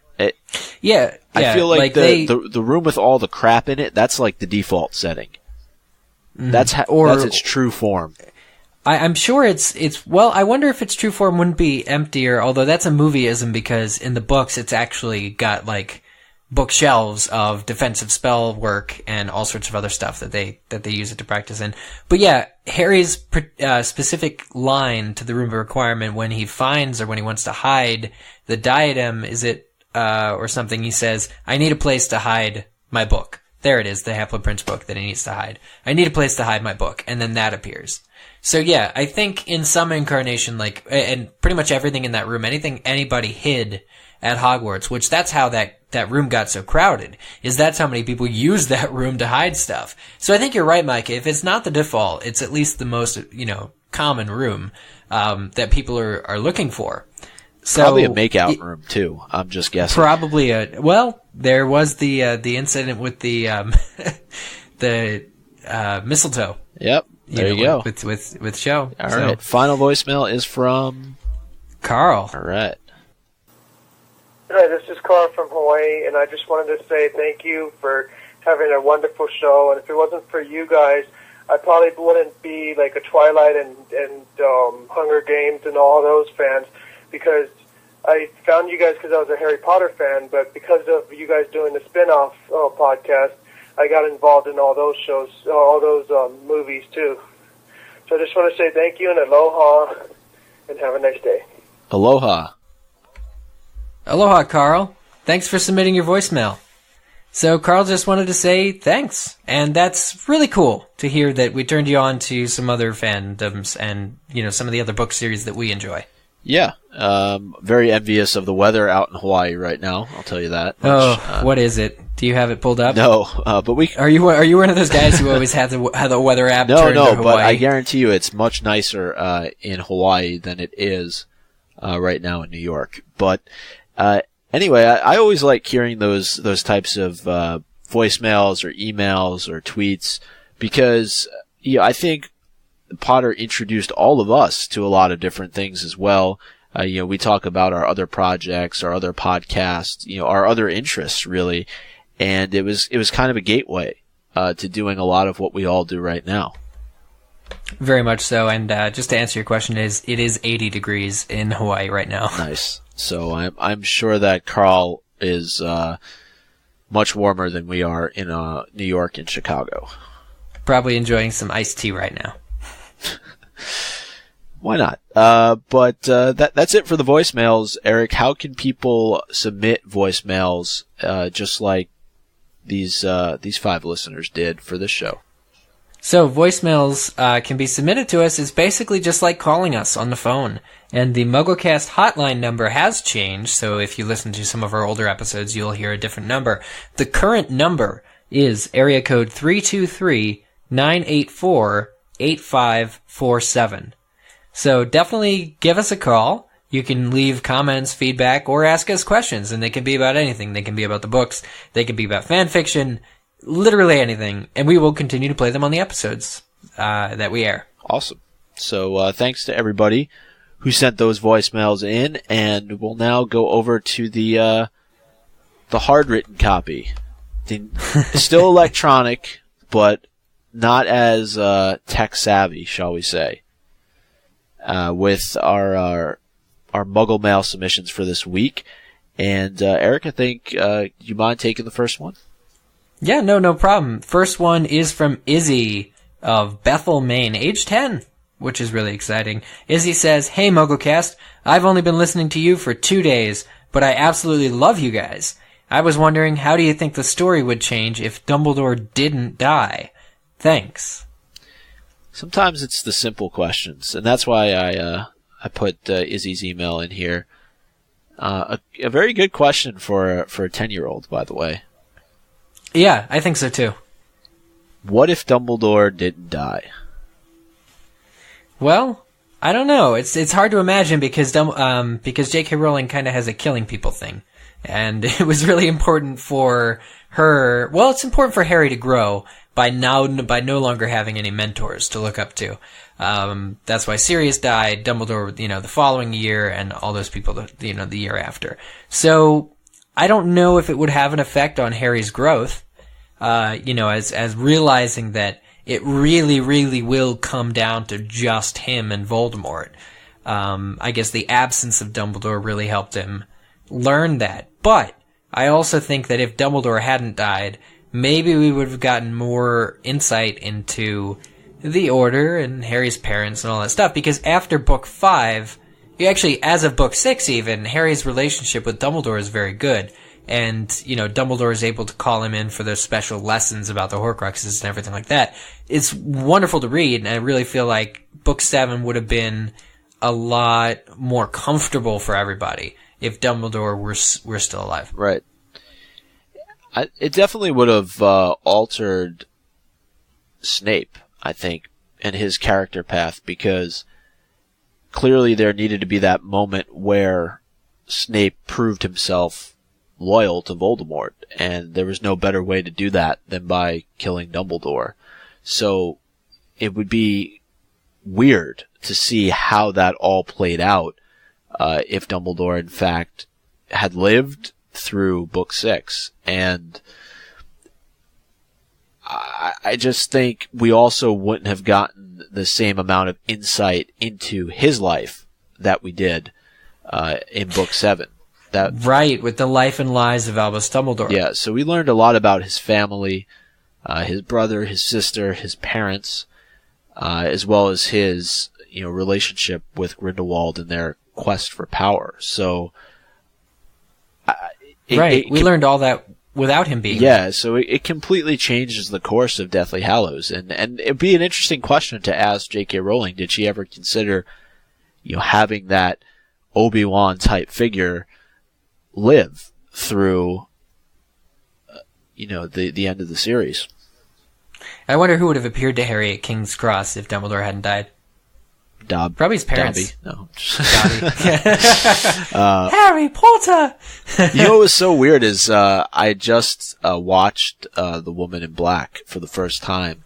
Yeah, I feel like, the room with all the crap in it, that's like the default setting. That's its true form. I'm sure it's well, I wonder if its true form wouldn't be emptier, although that's a movieism because in the books it's actually got like bookshelves of defensive spell work and all sorts of other stuff that they use it to practice in. But yeah, Harry's specific line to the Room of Requirement when he finds or when he wants to hide the diadem, is it or something, he says, I need a place to hide my book. There it is, the Half-Blood Prince book that he needs to hide. I need a place to hide my book, and then that appears. So yeah, I think in some incarnation, like, and pretty much everything in that room, anything anybody hid at Hogwarts, which that's how that room got so crowded, is that's how many people use that room to hide stuff. So I think you're right, Mike. If it's not the default, it's at least the most, common room, that people are looking for. So probably a makeout room too. I'm just guessing. Probably there was the incident with the mistletoe. Yep. There you go. With Cho. All right. Final voicemail is from Carl. All right. Hi, this is Carl from Hawaii, and I just wanted to say thank you for having a wonderful show. And if it wasn't for you guys, I probably wouldn't be like a Twilight and Hunger Games and all those fans, because I found you guys because I was a Harry Potter fan, but because of you guys doing the spin-off podcast, I got involved in all those shows, all those movies too. So I just want to say thank you and aloha, and have a nice day. Aloha. Aloha, Carl. Thanks for submitting your voicemail. So Carl just wanted to say thanks, and that's really cool to hear that we turned you on to some other fandoms and, some of the other book series that we enjoy. Yeah, very envious of the weather out in Hawaii right now. I'll tell you that. What is it? Do you have it pulled up? No, but we are you one of those guys who always had the weather app? No, but I guarantee you it's much nicer in Hawaii than it is right now in New York. But anyway, I always like hearing those types of voicemails or emails or tweets because I think Potter introduced all of us to a lot of different things as well. We talk about our other projects, our other podcasts, our other interests really, and it was kind of a gateway to doing a lot of what we all do right now. Very much so, and just to answer your question, it is 80 degrees in Hawaii right now. Nice. So I'm sure that Carl is much warmer than we are in New York and Chicago. Probably enjoying some iced tea right now. Why not? But that's it for the voicemails. Eric, how can people submit voicemails just like these 5 listeners did for this show? So voicemails can be submitted to us. It's basically just like calling us on the phone. And the MuggleCast hotline number has changed, so if you listen to some of our older episodes, you'll hear a different number. The current number is area code 323-984-8547. So definitely give us a call. You can leave comments, feedback, or ask us questions, and they can be about anything. They can be about the books. They can be about fan fiction. Literally anything, and we will continue to play them on the episodes that we air. Awesome. So thanks to everybody who sent those voicemails in, and we'll now go over to the hard-written copy. Still electronic, but not as tech-savvy, shall we say, with our Muggle Mail submissions for this week. And Eric, I think you mind taking the first one? Yeah, no problem. First one is from Izzy of Bethel, Maine, age 10, which is really exciting. Izzy says, "Hey, MuggleCast, I've only been listening to you for 2 days, but I absolutely love you guys. I was wondering, how do you think the story would change if Dumbledore didn't die? Thanks." Sometimes it's the simple questions, and that's why I put Izzy's email in here. A very good question for a 10-year-old, by the way. Yeah, I think so too. What if Dumbledore didn't die? Well, I don't know. It's hard to imagine because J.K. Rowling kind of has a killing people thing, and it was really important for her. Well, it's important for Harry to grow by no longer having any mentors to look up to. That's why Sirius died, Dumbledore, the following year, and all those people, the year after. So I don't know if it would have an effect on Harry's growth. As realizing that it really, really will come down to just him and Voldemort. I guess the absence of Dumbledore really helped him learn that. But I also think that if Dumbledore hadn't died, maybe we would have gotten more insight into the Order and Harry's parents and all that stuff. Because after Book 5, actually, as of Book 6 even, Harry's relationship with Dumbledore is very good. And, Dumbledore is able to call him in for those special lessons about the Horcruxes and everything like that. It's wonderful to read, and I really feel like Book 7 would have been a lot more comfortable for everybody if Dumbledore were still alive. Right. It definitely would have altered Snape, I think, and his character path, because clearly there needed to be that moment where Snape proved himself loyal to Voldemort, and there was no better way to do that than by killing Dumbledore. So it would be weird to see how that all played out if Dumbledore, in fact, had lived through Book 6. And I just think we also wouldn't have gotten the same amount of insight into his life that we did in Book 7. Right, with the life and lies of Albus Dumbledore. Yeah, so we learned a lot about his family, his brother, his sister, his parents, as well as his relationship with Grindelwald and their quest for power. So, we learned all that without him being there. So it completely changes the course of Deathly Hallows, and it'd be an interesting question to ask J.K. Rowling. Did she ever consider, having that Obi-Wan type figure live through, the end of the series? I wonder who would have appeared to Harry at King's Cross if Dumbledore hadn't died. Probably his parents. Dobby. No. Harry Potter! What was so weird is I just watched The Woman in Black for the first time.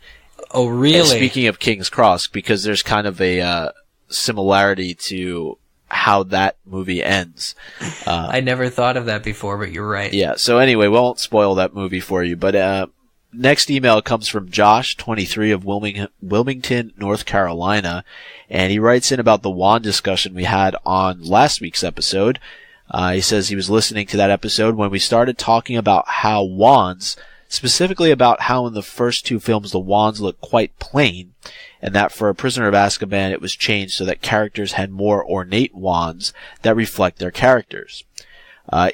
Oh, really? And speaking of King's Cross, because there's kind of a similarity to how that movie ends. I never thought of that before, but you're right. Yeah, so anyway, we won't spoil that movie for you, but next email comes from Josh, 23, of Wilmington, North Carolina, and he writes in about the wand discussion we had on last week's episode. He says he was listening to that episode when we started talking about how wands, specifically about how in the first two films the wands look quite plain, and that for A Prisoner of Azkaban it was changed so that characters had more ornate wands that reflect their characters.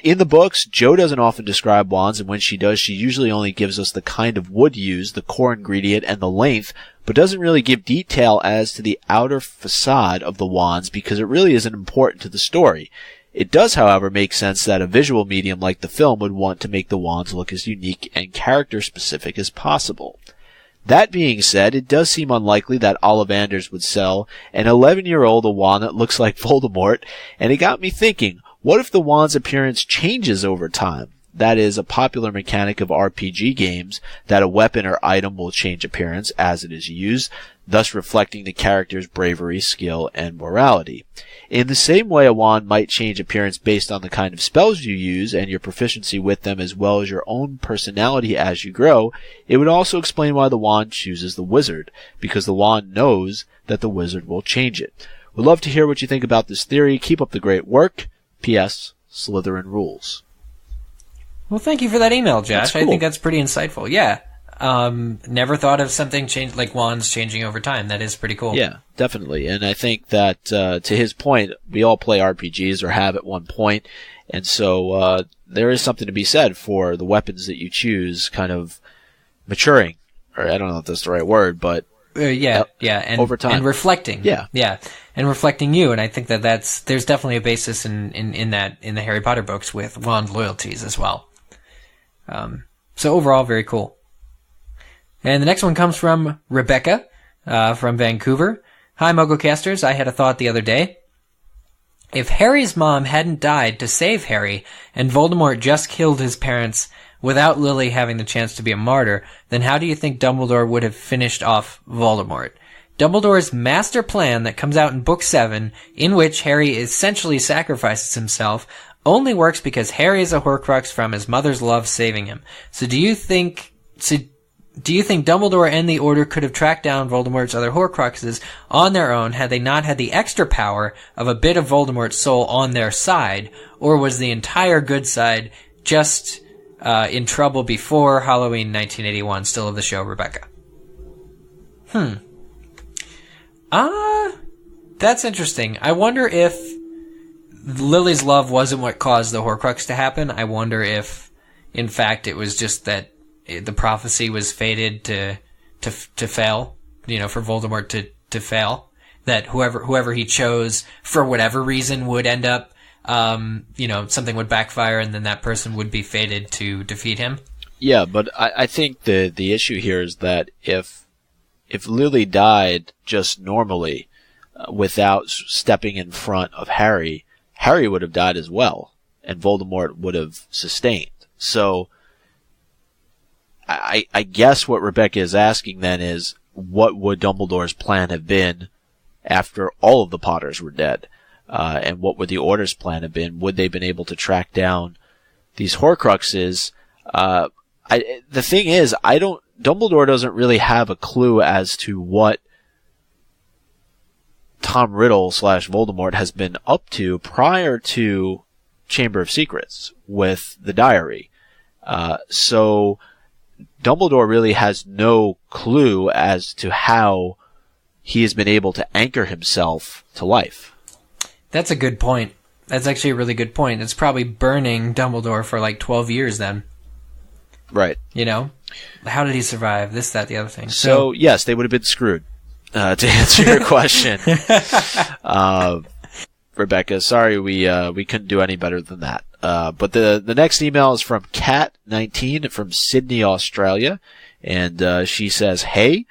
In the books, Jo doesn't often describe wands, and when she does, she usually only gives us the kind of wood used, the core ingredient, and the length, but doesn't really give detail as to the outer facade of the wands because it really isn't important to the story. It does, however, make sense that a visual medium like the film would want to make the wands look as unique and character-specific as possible. That being said, it does seem unlikely that Ollivanders would sell an 11-year-old a wand that looks like Voldemort, and it got me thinking, what if the wand's appearance changes over time? That is, a popular mechanic of RPG games, that a weapon or item will change appearance as it is used, thus reflecting the character's bravery, skill, and morality. In the same way, a wand might change appearance based on the kind of spells you use and your proficiency with them, as well as your own personality as you grow. It would also explain why the wand chooses the wizard, because the wand knows that the wizard will change it. We'd love to hear what you think about this theory. Keep up the great work. P.S. Slytherin rules. Well, thank you for that email, Josh. Cool. I think that's pretty insightful. Yeah. Never thought of something like wands changing over time. That is pretty cool. Yeah, definitely. And I think that, to his point, we all play RPGs or have at one point. And so, there is something to be said for the weapons that you choose kind of maturing. Or I don't know if that's the right word, but and over time. And reflecting. Yeah. And reflecting you. And I think that there's definitely a basis in that, in the Harry Potter books with wand loyalties as well. So overall, very cool. And the next one comes from Rebecca, from Vancouver. Hi, MuggleCasters. I had a thought the other day. If Harry's mom hadn't died to save Harry, and Voldemort just killed his parents without Lily having the chance to be a martyr, then how do you think Dumbledore would have finished off Voldemort? Dumbledore's master plan that comes out in Book 7, in which Harry essentially sacrifices himself, only works because Harry is a Horcrux from his mother's love saving him. So do you think Dumbledore and the Order could have tracked down Voldemort's other Horcruxes on their own had they not had the extra power of a bit of Voldemort's soul on their side, or was the entire good side just in trouble before Halloween 1981? Still of the show, Rebecca. That's interesting. I wonder if Lily's love wasn't what caused the Horcrux to happen. I wonder if, in fact, it was just that the prophecy was fated to fail, for Voldemort to fail. That whoever he chose, for whatever reason, would end up, something would backfire and then that person would be fated to defeat him. Yeah, but I think the issue here is that if Lily died just normally, without stepping in front of Harry, Harry would have died as well, and Voldemort would have sustained. So, I guess what Rebecca is asking then is, what would Dumbledore's plan have been after all of the Potters were dead? And what would the Order's plan have been? Would they have been able to track down these Horcruxes? The thing is, Dumbledore doesn't really have a clue as to what Tom Riddle / Voldemort has been up to prior to Chamber of Secrets with the diary. So Dumbledore really has no clue as to how he has been able to anchor himself to life. That's a good point. That's actually a really good point. It's probably burning Dumbledore for like 12 years then. Right. How did he survive? This, that, the other thing. So yes, they would have been screwed. To answer your question, Rebecca, sorry we couldn't do any better than that. But the next email is from Cat19 from Sydney, Australia, and she says, "Hey,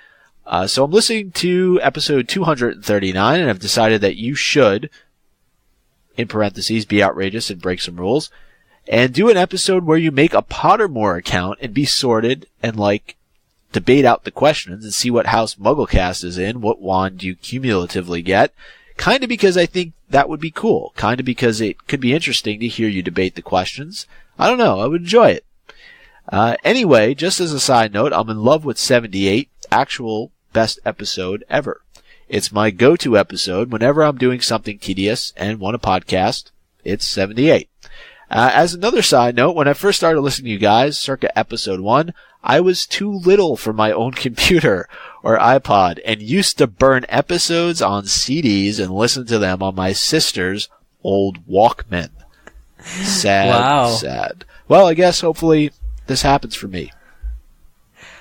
so I'm listening to episode 239, and I've decided that you should, in parentheses, be outrageous and break some rules, and do an episode where you make a Pottermore account and be sorted and debate out the questions and see what house MuggleCast is in, what wand you cumulatively get. Kind of because I think that would be cool. Kind of because it could be interesting to hear you debate the questions. I don't know. I would enjoy it. Anyway, just as a side note, I'm in love with 78, actual best episode ever. It's my go-to episode whenever I'm doing something tedious and want a podcast. It's 78. As another side note, when I first started listening to you guys, circa episode 1, I was too little for my own computer or iPod and used to burn episodes on CDs and listen to them on my sister's old Walkman. Sad, wow. Sad. Well, I guess hopefully this happens for me.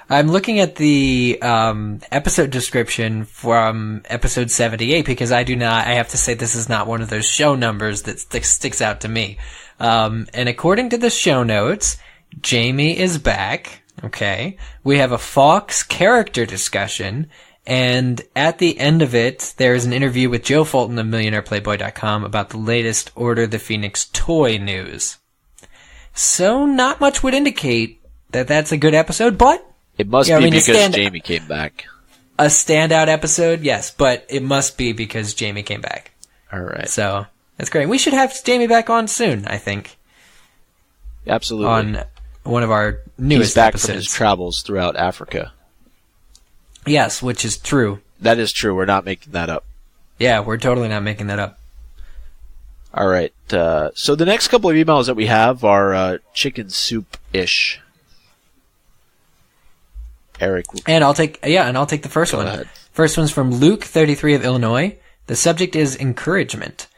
I'm looking at the episode description from episode 78 because I have to say this is not one of those show numbers that sticks out to me. And according to the show notes, Jamie is back. Okay. We have a Fawkes character discussion, and at the end of it, there's an interview with Joe Fulton of MillionairePlayboy.com about the latest Order of the Phoenix toy news. So not much would indicate that that's a good episode, but it must be because Jamie came back. A standout episode, yes, but it must be because Jamie came back. All right. So that's great. We should have Jamie back on soon, I think. Absolutely. On one of our newest He's back episodes. from his travels throughout Africa. Yes, which is true. That is true. We're not making that up. Yeah, we're totally not making that up. All right. So the next couple of emails that we have are chicken soup-ish. Eric. And I'll take the first one. Ahead. First one's from Luke, 33 of Illinois. The subject is encouragement.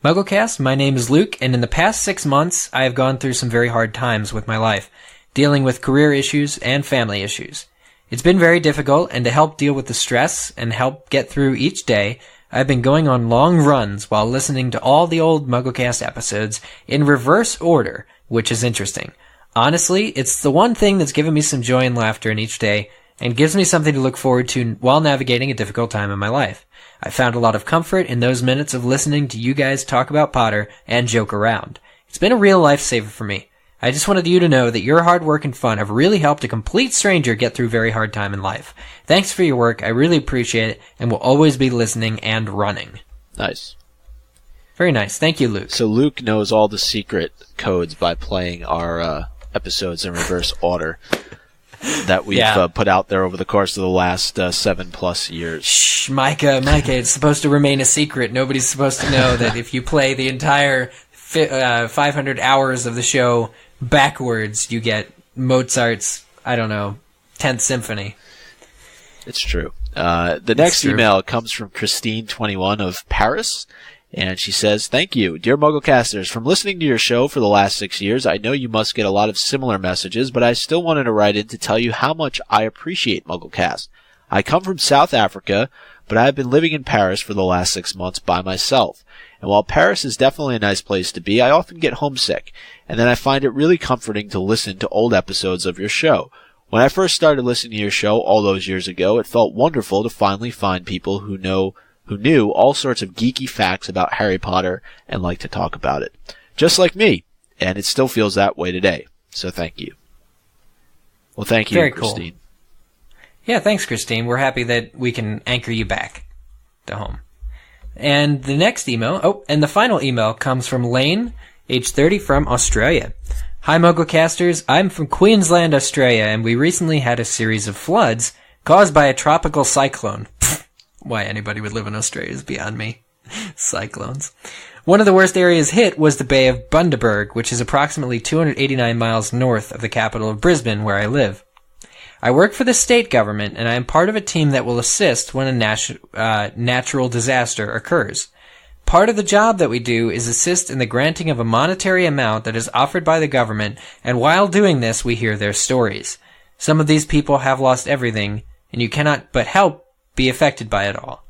MuggleCast, my name is Luke, and in the past 6 months, I have gone through some very hard times with my life, dealing with career issues and family issues. It's been very difficult, and to help deal with the stress and help get through each day, I've been going on long runs while listening to all the old MuggleCast episodes in reverse order, which is interesting. Honestly, it's the one thing that's given me some joy and laughter in each day, and gives me something to look forward to while navigating a difficult time in my life. I found a lot of comfort in those minutes of listening to you guys talk about Potter and joke around. It's been a real lifesaver for me. I just wanted you to know that your hard work and fun have really helped a complete stranger get through a very hard time in life. Thanks for your work. I really appreciate it and will always be listening and running. Nice. Very nice. Thank you, Luke. So Luke knows all the secret codes by playing our episodes in reverse order that we've put out there over the course of the last 7+ years. Shh, Micah, it's supposed to remain a secret. Nobody's supposed to know that if you play the entire 500 hours of the show backwards, you get Mozart's, 10th Symphony. It's true. The next email comes from Christine21 of Paris, and she says, "Thank you, dear MuggleCasters. From listening to your show for the last 6 years, I know you must get a lot of similar messages, but I still wanted to write in to tell you how much I appreciate MuggleCast. I come from South Africa, but I have been living in Paris for the last 6 months by myself. And while Paris is definitely a nice place to be, I often get homesick, and then I find it really comforting to listen to old episodes of your show. When I first started listening to your show all those years ago, it felt wonderful to finally find people who knew all sorts of geeky facts about Harry Potter and like to talk about it. Just like me, and it still feels that way today. So thank you." Well, thank you, Very Christine. Cool. Yeah, thanks, Christine. We're happy that we can anchor you back to home. And the next email, and the final email comes from Lane, age 30, from Australia. "Hi, MuggleCasters. I'm from Queensland, Australia, and we recently had a series of floods caused by a tropical cyclone." Why anybody would live in Australia is beyond me. Cyclones. "One of the worst areas hit was the Bay of Bundaberg, which is approximately 289 miles north of the capital of Brisbane, where I live. I work for the state government, and I am part of a team that will assist when a natural disaster occurs. Part of the job that we do is assist in the granting of a monetary amount that is offered by the government, and while doing this, we hear their stories. Some of these people have lost everything, and you cannot but help be affected by it all.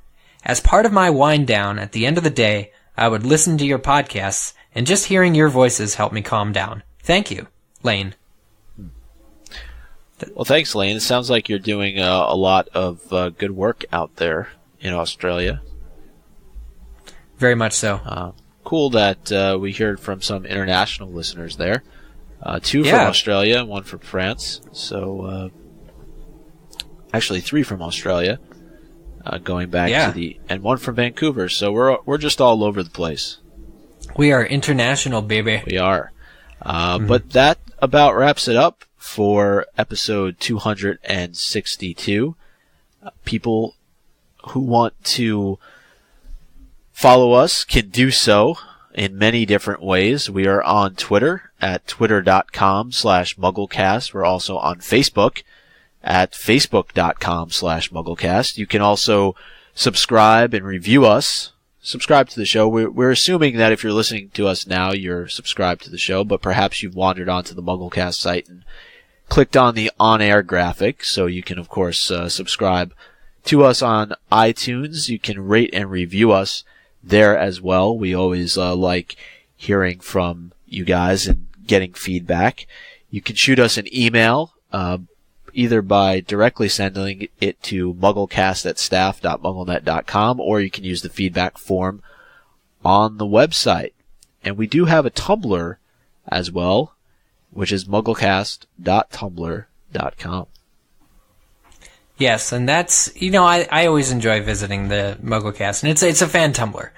As part of my wind down at the end of the day, I would listen to your podcasts, and just hearing your voices helped me calm down. Thank you, Lane." Well, thanks, Lane. It sounds like you're doing a lot of good work out there in Australia. Very much so. Cool that we heard from some international listeners there. 2 from Australia and 1 from France. So, actually 3 from Australia, going back to and 1 from Vancouver. So we're just all over the place. We are international, baby. We are. But that about wraps it up for episode 262. People who want to follow us can do so in many different ways. We are on Twitter at twitter.com/MuggleCast. We're also on Facebook at facebook.com/MuggleCast. You can also subscribe and review us. Subscribe to the show. We're assuming that if you're listening to us now, you're subscribed to the show, but perhaps you've wandered onto the MuggleCast site and clicked on the on-air graphic, so you can, of course, subscribe to us on iTunes. You can rate and review us there as well. We always like hearing from you guys and getting feedback. You can shoot us an email, either by directly sending it to mugglecast@staff.mugglenet.com, or you can use the feedback form on the website. And we do have a Tumblr as well, which is mugglecast.tumblr.com. Yes, and that's, I always enjoy visiting the MuggleCast, and it's a fan Tumblr.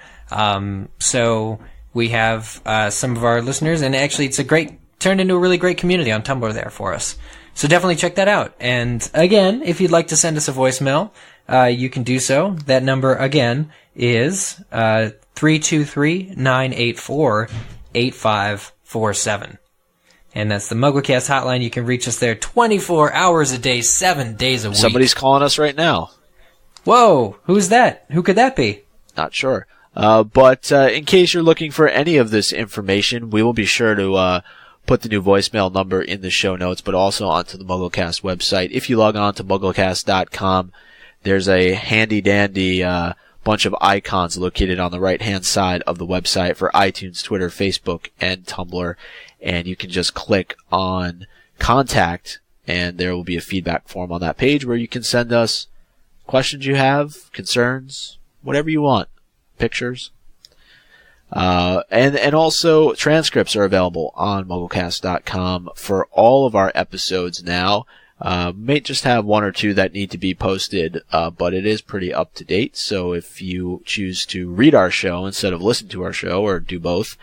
So we have some of our listeners, and actually it's turned into a really great community on Tumblr there for us. So definitely check that out. And again, if you'd like to send us a voicemail, you can do so. That number again is 323-984-8547. And that's the MuggleCast hotline. You can reach us there 24 hours a day, 7 days a week. Somebody's calling us right now. Whoa! Who's that? Who could that be? Not sure. But in case you're looking for any of this information, we will be sure to put the new voicemail number in the show notes, but also onto the MuggleCast website. If you log on to MuggleCast.com, there's a handy-dandy bunch of icons located on the right-hand side of the website for iTunes, Twitter, Facebook, and Tumblr. And you can just click on Contact, and there will be a feedback form on that page where you can send us questions you have, concerns, whatever you want. Pictures. And also transcripts are available on MuggleCast.com for all of our episodes now. May just have one or two that need to be posted, but it is pretty up to date. So if you choose to read our show instead of listen to our show, or do both,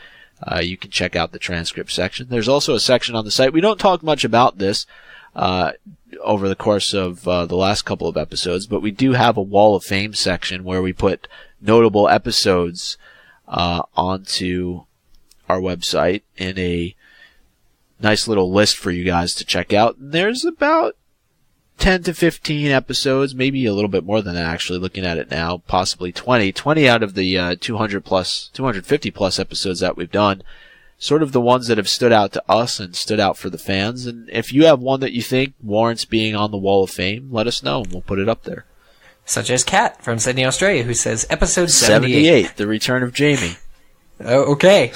you can check out the transcript section. There's also a section on the site. We don't talk much about this over the course of the last couple of episodes, but we do have a Wall of Fame section where we put notable episodes onto our website in a nice little list for you guys to check out. There's about 10 to 15 episodes, maybe a little bit more than that actually, looking at it now, possibly 20 out of the 250 plus episodes that we've done, sort of the ones that have stood out to us and stood out for the fans. And if you have one that you think warrants being on the Wall of Fame, let us know and we'll put it up there. Such as Kat from Sydney, Australia, who says episode 78. The Return of Jamie. Oh, okay.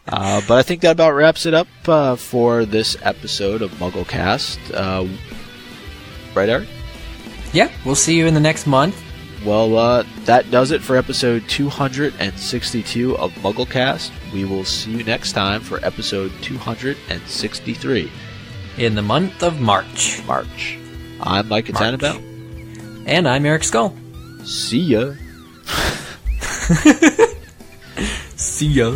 But I think that about wraps it up for this episode of MuggleCast. Right, Eric? Yeah, we'll see you in the next month. Well, that does it for episode 262 of MuggleCast. We will see you next time for episode 263. In the month of March. I'm Mike Tannenbaum. And I'm Eric Skull. See ya. See ya.